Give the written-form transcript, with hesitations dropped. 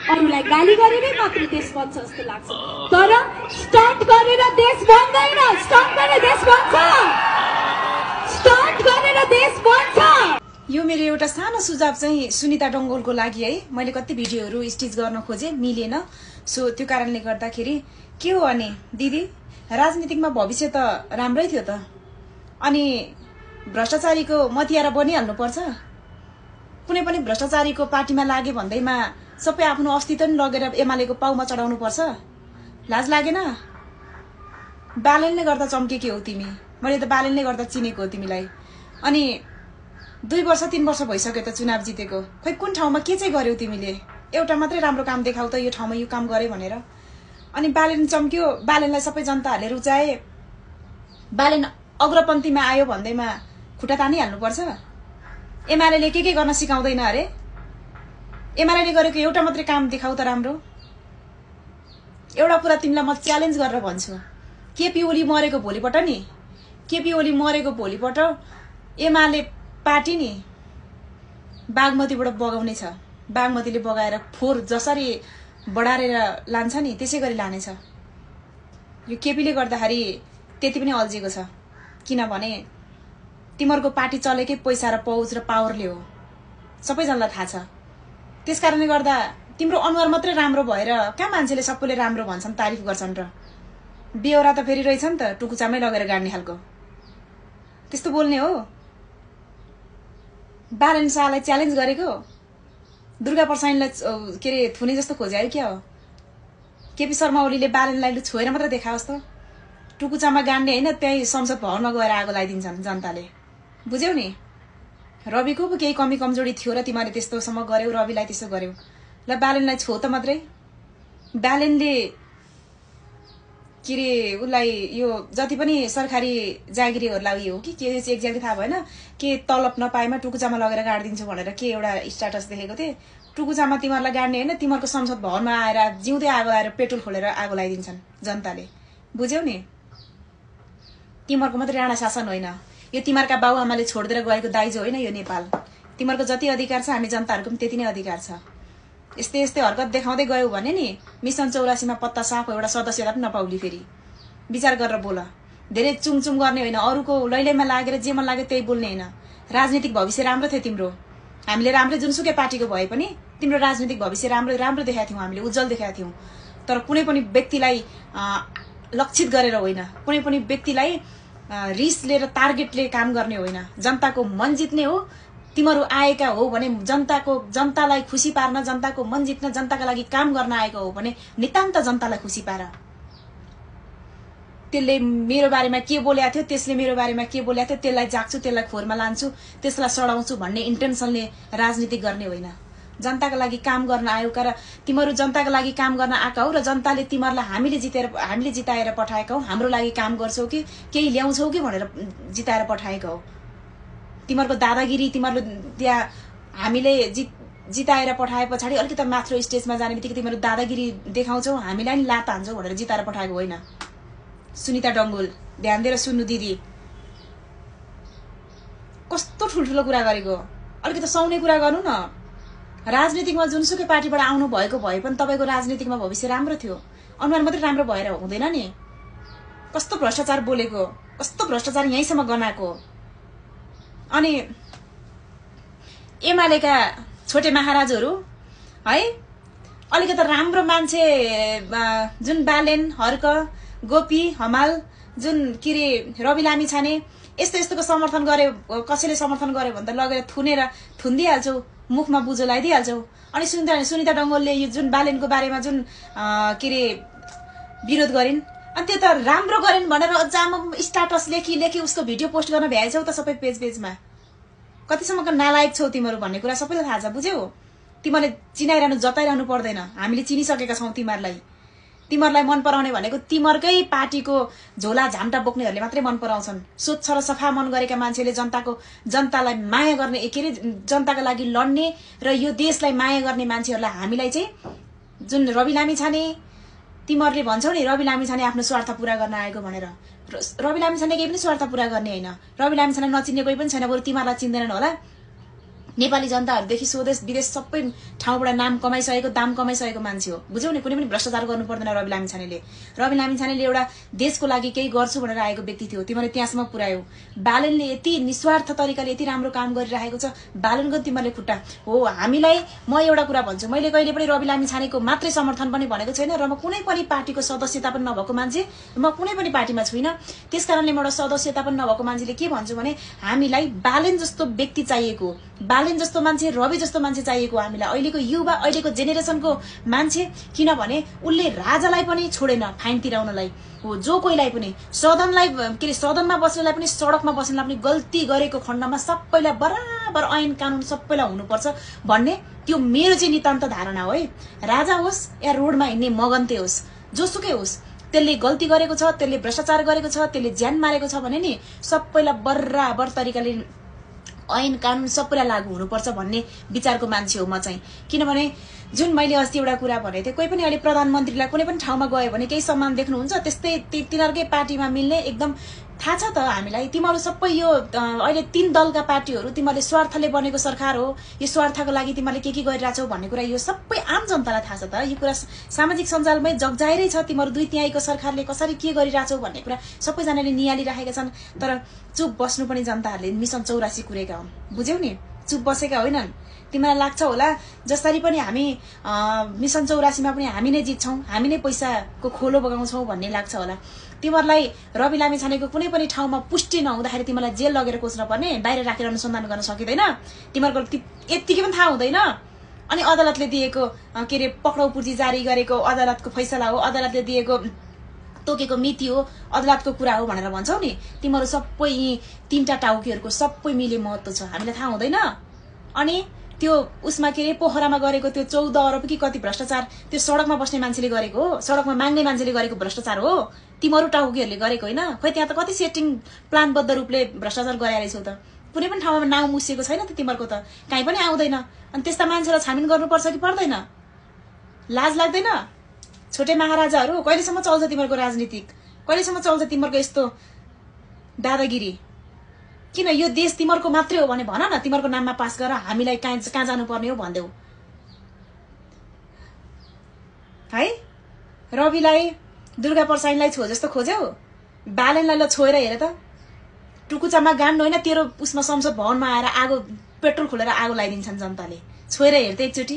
अरूलाई गाली गरेरै मात्र देश बन्छ जस्तो लाग्छ। तर स्टन्ट गरेर देश बन्दैन, स्टन्ट गरेर देश बन्छ, स्टन्ट गरेर देश बन्छ। यो मेरो एउटा सानो सुझाव चाहिँ सुनिता डङ्गोलको लागि है। मैले कति भिडियोहरू स्टिच गर्न खोजेँ, मिलेन। सो त्यो कारणले गर्दाखेरि के हो भने दिदी, राजनीतिकमा भविष्य त राम्रै थियो त, अनि भ्रष्टाचारीको मतियारा बनिहाल्नुपर्छ? कुनै पनि भ्रष्टाचारीको पार्टीमा लागे भन्दैमा सबै आफ्नो अस्तित्व नि लगेर एमालेको पाउमा चढाउनु पर्छ? लाज लागेन? बालनले गर्दा चम्केकी हौ तिमी, मैले त बालनले गर्दा चिनेको हो तिमीलाई। अनि 2 वर्ष 3 वर्ष भइसक्यो त चुनाव जितेको, खोइ कुन ठाउँमा के चाहिँ गर्यौ तिमीले? एउटा मात्रै राम्रो काम देखाउ त, यो ठाउँमा यो काम गरे भनेर। अनि बालेन चम्क्यो, बालेनलाई सबै जनताहरूले रुचाए, बालेन अग्रपन्थीमा आयो भन्दैमा खुट्टा तानिहाल्नुपर्छ? एमाले के गर्न सिकाउँदैन अरे? एमाले गरेको एउटा मात्रै काम देखाउ त राम्रो। एउटा कुरा तिमीलाई म च्यालेन्ज गरेर भन्छु, केपी ओली मरेको भोलिपल्ट नि, केपी ओली मरेको भोलिपल्ट एमाले पार्टी नि बागमतीबाट बगाउने छ। बागमतीले बगाएर फोहोर जसरी बढारेर लान्छ नि त्यसै गरी लानेछ। यो केपीले गर्दाखेरि त्यति पनि अल्झेको छ, किनभने तिमीहरूको पार्टी चलेकै पैसा र पहुँच र पावरले हो, सबैजनालाई थाहा छ। त्यस कारणले गर्दा तिम्रो अनुहार मात्रै राम्रो भएर कहाँ मान्छेले सबैले राम्रो भन्छन्, तारिफ गर्छन् र बेहोरा त फेरि रहेछ नि त, टुकुचामै लगेर गाड्ने खालको। त्यस्तो बोल्ने हो? बालन शाहलाई च्यालेन्ज गरेको, दुर्गा प्रसादलाई के अरे थुने जस्तो खोज्यो क्या हो? केपी शर्मा ओलीले बालनलाई छोएर मात्र देखाओस् त, टुकुचामा गाड्ने होइन, त्यही संसद भवनमा गएर आगो लगाइदिन्छन् जनताले। बुझ्यौ नि? रविको पो केही कमी कमजोरी थियो र तिमीले त्यस्तोसम्म गर्यौ, रविलाई त्यसो गर्यौ। ल बालनलाई छो त मात्रै। बालनले के अरे उसलाई यो जति पनि सरकारी जागिरीहरूलाई हो कि के एक्ज्याक्टली थाहा भएन, के तलब नपाएमा टुकुचामा लगेर गाडिदिन्छु भनेर के एउटा स्ट्याटस देखेको थिएँ। टुकुचामा तिमीहरूलाई गाड्ने होइन, तिमीहरूको संसद भवनमा आएर जिउँदै आगो लगाएर पेट्रोल खोलेर आगो लगाइदिन्छन् जनताले। बुझ्यौ नि? तिमीहरूको मात्रै राणा शासन होइन, यो तिमीहरूका बाबुआमाले छोडिदिएर गएको दाइजो होइन यो नेपाल। तिमीहरूको जति अधिकार छ हामी जनताहरूको पनि त्यति नै अधिकार छ। यस्तै यस्तै हरकत देखाउँदै गयौ भने नि मिसन 84 मा पत्ता साफ एउटा सदस्यता पनि नपाउली। फेरि विचार गरेर बोल। धेरै चुङचुङ गर्ने होइन, अरूको लैलैमा लागेर जे मन लाग्यो त्यही बोल्ने होइन। राजनीतिक भविष्य राम्रो थियो तिम्रो, हामीले राम्रै जुनसुकै पार्टीको भए पनि तिम्रो राजनीतिक भविष्य राम्रो देखाएको थियौँ, हामीले उज्जवल देखाएको थियौँ। तर कुनै पनि व्यक्तिलाई लक्षित गरेर होइन, कुनै पनि व्यक्तिलाई रिस लिएर टार्गेटले काम गर्ने होइन। जनताको मन जित्ने हो। तिमीहरू आएका हो भने जनतालाई खुसी पार्न, जनताको मन जित्न, जनताका लागि काम गर्न आएको हो भने नितान्त जनतालाई खुसी पार। त्यसले मेरो बारेमा के बोलेको थियो, त्यसले मेरो बारेमा के बोलेको थियो, त्यसलाई जाग्छु, त्यसलाई खोरमा लान्छु, त्यसलाई सडाउँछु भन्ने इन्टेन्सनले राजनीति गर्ने होइन। जनताका लागि काम गर्न आयो र तिमीहरू जनताका लागि काम गर्न आएका हौ र जनताले तिमीहरूलाई हामीले जिताएर पठाएका हौ, हाम्रो लागि काम गर्छौ कि केही ल्याउँछौ कि भनेर जिताएर पठाएका हौ। तिमीहरूको दादागिरी, तिमीहरूले त्यहाँ हामीले जिताएर पठाए पछाडि अलिकति माथ्रो स्टेजमा जाने बित्तिकै तिमीहरू दादागिरी देखाउँछौ, हामीलाई नि लात हान्छौ भनेर जिताएर पठाएको होइन। सुनिता डङ्गोल ध्यान दिएर सुन्नु दिदी, कस्तो ठुल्ठुलो कुरा गरेको, अलिकति सौने कुरा गर्नु न। राजनीतिकमा जुनसुकै पार्टीबाट आउनु भएको भए पनि तपाईँको राजनीतिकमा भविष्य राम्रो थियो, अनुहार मात्रै राम्रो भएर हुँदैन नि। कस्तो भ्रष्टाचार बोलेको, कस्तो भ्रष्टाचार यहीँसम्म गनाएको। अनि एमालेका छोटे महाराजहरू है, अलिकति राम्रो मान्छे जुन बालेन, हर्क, गोपी हमाल, जुन के अरे रवि लामी छाने, यस्तोको समर्थन गरे, कसैले समर्थन गर्यो भने त लगेर थुनिदिइहाल्छौ, मुखमा बुझो लगाइदिइहाल्छौ। अनि सुनिता डङ्गोलले यो जुन बालेनको बारेमा जुन के अरे विरोध गरिन्, अनि त्यो त राम्रो गरिन् भनेर अझाम स्टाटस लेखी उसको भिडियो पोस्ट गर्न भ्याएछौ त सबै पेजमा। कतिसम्मको नालायक छौ तिमीहरू भन्ने कुरा सबैलाई थाहा छ। बुझ्यौ? तिमीहरूले चिनाइरहनु, जताइरहनु पर्दैन, हामीले चिनिसकेका छौँ तिमीहरूलाई। तिमीहरूलाई मन पराउने भनेको तिमीहरूकै पार्टीको झोला झाम्टा बोक्नेहरूले मात्रै मन पराउँछन्। स्वच्छ र सफा मन गरेका मान्छेले जनतालाई माया गर्ने, के अरे जनताका लागि लड्ने र यो देशलाई माया गर्ने मान्छेहरूलाई हामीलाई चाहिँ जुन रवि लामी छाने, तिमीहरूले भन्छौ नि रवि लामी छाने आफ्नो स्वार्थ पूरा गर्न आएको भनेर। रवि लामी छाने केही पनि स्वार्थ पूरा गर्ने होइन। रवि लामी छाने नचिन्ने कोही पनि छैन, बरु तिमीहरूलाई चिन्दैनन् होला। नेपाली जनताहरूदेखि स्वदेश विदेश सबै ठाउँबाट नाम कमाइसकेको दाम कमाइसकेको मान्छे हो। बुझ्यौ नि, कुनै पनि भ्रष्टाचार गर्नु पर्दैन रवि लामिछानेले। रवि लामिछानेले एउटा देशको लागि केही गर्छु भनेर आएको व्यक्ति थियो, तिमीले त्यहाँसम्म पुर्यायौ। बालनले यति निस्वार्थ तरिकाले यति राम्रो काम गरिरहेको छ, बालनको तिमीले खुट्टा हो। हामीलाई म एउटा कुरा भन्छु, मैले कहिले पनि रवि लामिछानेको मात्रै समर्थन पनि भनेको छैन र म कुनै पनि पार्टीको सदस्यता पनि नभएको मान्छे, म कुनै पनि पार्टीमा छुइनँ। त्यसकारणले म एउटा सदस्यता पनि नभएको मान्छेले के भन्छु भने हामीलाई बालन जस्तो व्यक्ति चाहिएको, बालन जस्तो मान्छे, रवि जस्तो मान्छे चाहिएको हामीलाई, अहिलेको युवा अहिलेको जेनेरेसनको मान्छे। किनभने उसले राजालाई पनि छोडेन फाइन तिराउनलाई हो, जो कोहीलाई पनि सदनलाई के अरे सदनमा बस्नेलाई पनि सडकमा बस्नेलाई पनि गल्ती गरेको खण्डमा सबैलाई बराबर ऐन कानुन सबैलाई हुनुपर्छ भन्ने त्यो मेरो चाहिँ नितान्त धारणा हो है। राजा होस् या रोडमा हिँड्ने मगन्ते होस्, जोसुकै होस्, त्यसले गल्ती गरेको छ, त्यसले भ्रष्टाचार गरेको छ, त्यसले ज्यान मारेको छ भने नि सबैलाई बराबर तरिकाले ऐन कानुन सबैलाई लागू हुनुपर्छ भन्ने विचारको मान्छे हो म चाहिँ। किनभने जुन मैले अस्ति एउटा कुरा भनेको थिएँ, कोही पनि अहिले प्रधानमन्त्रीलाई कुनै पनि ठाउँमा गयो भने केही सम्मान देख्नुहुन्छ, त्यस्तै तिनीहरूकै पार्टीमा मिल्ने एकदम थाहा छ त हामीलाई। तिमीहरू सबै यो अहिले 3 दलका पार्टीहरू तिमीहरूले स्वार्थले बनेको सरकार हो, यो स्वार्थको लागि तिमीहरूले के गरिरहेछौ भन्ने कुरा यो सबै आम जनतालाई थाहा छ त। यो कुरा सामाजिक सञ्जालमै जगजाहिरै छ, तिमीहरू दुई तिहाईको सरकारले कसरी के गरिरहेछौ भन्ने कुरा सबैजनाले निहालिरहेका छन्। तर चुप बस्नु पनि जनताहरूले मिसन 84 कुरेका हुन्, बुझ्यौ नि, चुप बसेका होइनन्। तिमीलाई लाग्छ होला जसरी पनि हामी मिसन 84 मा पनि हामी नै जित्छौं, हामी नै पैसाको खोलो बगाउँछौं भन्ने लाग्छ होला। तिमीहरूलाई रवि लामिछानेको कुनै पनि ठाउँमा पुष्टि नहुँदाखेरि तिमीलाई जेल लगेर कोच्न पर्ने, बाहिर राखेर अनुसन्धान गर्न सकिँदैन, तिमीहरूको यतिकै पनि थाहा हुँदैन। अनि अदालतले दिएको के अरे पक्राउ पूर्जी जारी गरेको अदालतको फैसला हो, अदालतले दिएको तोकेको मिति हो, अदालतको कुरा हो भनेर भन्छौ नि। तिमीहरू सबै यी 3टा टाउकीहरूको सबै मिले महत्त्व छ, हामीलाई थाहा हुँदैन। अनि त्यो उसमा के अरे पोखरामा गरेको त्यो 14 अरब कि कति भ्रष्टाचार त्यो सडकमा बस्ने मान्छेले गरेको हो, सडकमा माग्ने मान्छेले गरेको भ्रष्टाचार हो, तिमीहरू टाउकीहरूले गरेको होइन। खोइ त्यहाँ त कति सेटिङ प्लानबद्ध रूपले भ्रष्टाचार गराइरहेछौ त, कुनै पनि ठाउँमा नाउँ मुसिएको छैन त तिमीहरूको, त कहीँ पनि आउँदैन। अनि त्यस्ता मान्छेलाई छानबिन गर्नुपर्छ कि पर्दैन? लाज लाग्दैन? छोटे महाराजाहरू कहिलेसम्म चल्छ तिमीहरूको राजनीतिक, कहिलेसम्म चल्छ तिमीहरूको यस्तो दादागिरी? किन यो देश तिमीहरूको मात्रै हो भने भन न, तिमीहरूको नाममा पास गर, हामीलाई कहाँ जानुपर्ने हो भन्देऊ है। रविलाई दुर्गा प्रसाईलाई छो जस्तो खोज्यौ, बालनलाई ल छोएर हेर त, टुकुचामा गान्ड होइन तेरो उसमा संसद भवनमा आएर आगो पेट्रोल खोलेर आगो लगाइदिन्छन् जनताले। छोएर हेर्दै एकचोटि।